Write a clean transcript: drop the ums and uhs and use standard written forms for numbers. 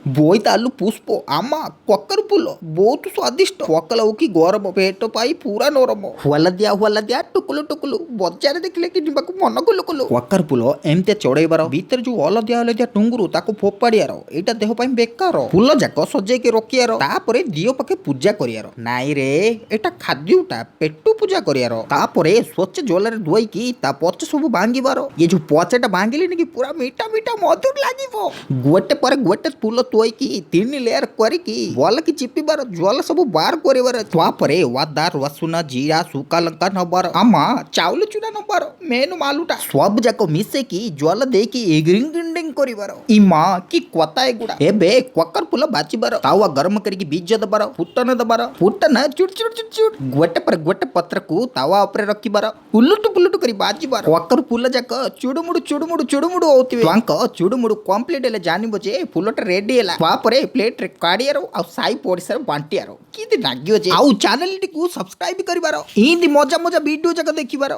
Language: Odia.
ବୋଇତାଳୁ ପୁଷ୍ପ ଆମା କଖାରୁ ଫୁଲ ବହୁତ ସ୍ୱାଦିଷ୍ଟ ପକାଳ କି ଗରମ ପେଟ ପାଇଁ ପୁରା ନରମ ହ୍ୱାଲାଦିଆ ଟୁକୁଲୁ ଟୁକୁଲୁ ବଜାରରେ ଦେଖିଲେ କିଣିବାକୁ ମନ କୁଲୁ କୁଲୁ କଖାରୁ ଫୁଲ ଏମିତିଆ ଚଢେଇବାର ଭିତରେ ଯୋଉ ହଳଦିଆ ଟୁଙ୍ଗୁରୁ ତାକୁ ଫୋପାଡ଼ିବାର ଏଇଟା ଦେହ ପାଇଁ ବେକାର ଫୁଲ ଯାକ ସଜେଇକି ରଖିବାର ତାପରେ ଦିଅ ପାଖେ ପୂଜା କରିବାର ନାଇଁ ରେ ଏଇଟା ଖାଦ୍ୟଟା ପେଟୁ ପୂଜା କରିବାର ତାପରେ ସ୍ୱଚ୍ଛ ଜଲରେ ଧୋଇକି ତା ପଛ ସବୁ ଭାଙ୍ଗିବାର ଇଏ ଯୋଉ ପଛଟା ଭାଙ୍ଗିଲେନି କି ପୁରା ମିଠା ମିଠା ମଧୁର ଲାଗିବ ଗୋଟେ ପରେ ଗୋଟେ ଫୁଲ ତୋଇକି 3 ଲେୟାର କରିକି ଭଲକି ଚିପିବାର ଜ୍ୱାଳ ସବୁ ବାହାର କରିବାର ତାପରେ ଅଦା ରସୁଣ ଜିରା ଶୁକା ଲଙ୍କା ନବାର ଆମା ଚାଉଳ ଚୁନା ନବାର ମେନ୍ ମାଲୁଟା ସବୁ ଯାକ ମିଶେଇକି ଜ୍ୱାଳ ଦେଇକି ଗ୍ରିଙ୍ଗ କରିବାର ଇମା କି କଥା ଏଗୁଡା ଏବେ କଖାରୁ ଫୁଲ ବାଚିବାର ତାୱା ଗରମ କରିକି ବୀଜ ଦବାର ଫୁଟଣ ଦବାର ଫୁଟଣ ଚୁଟ ଗୋଟେ ପରେ ଗୋଟେ ପତ୍ରକୁ ତାୱା ଉପରେ ରଖିବାର ପୁଲୁଟୁ କରି ବାଜିବାର କଖାରୁ ଫୁଲ ଯାକ ଚୁଡୁମୁଡୁ ହଉଥିବେ ତାଙ୍କ ଚୁଡୁମୁଡୁ କମ୍ପ୍ଲିଟ ହେଲେ ଜାଣିବ ଯେ ଫୁଲଟା ରେଡି ହେଲା ତାପରେ ପ୍ଲେଟରେ କାଢିବାର ଆଉ ସାଇ ପଡିଶାରେ ବାଣ୍ଟିବାର କେମିତି ଲାଗିବ ଯେ ଆଉ ଚ୍ୟାନେଲଟିକୁ ସବସ୍କ୍ରାଇବ କରିବାର ଏମିତି ମଜା ଭିଡିଓ ଯାକ ଦେଖିବାର।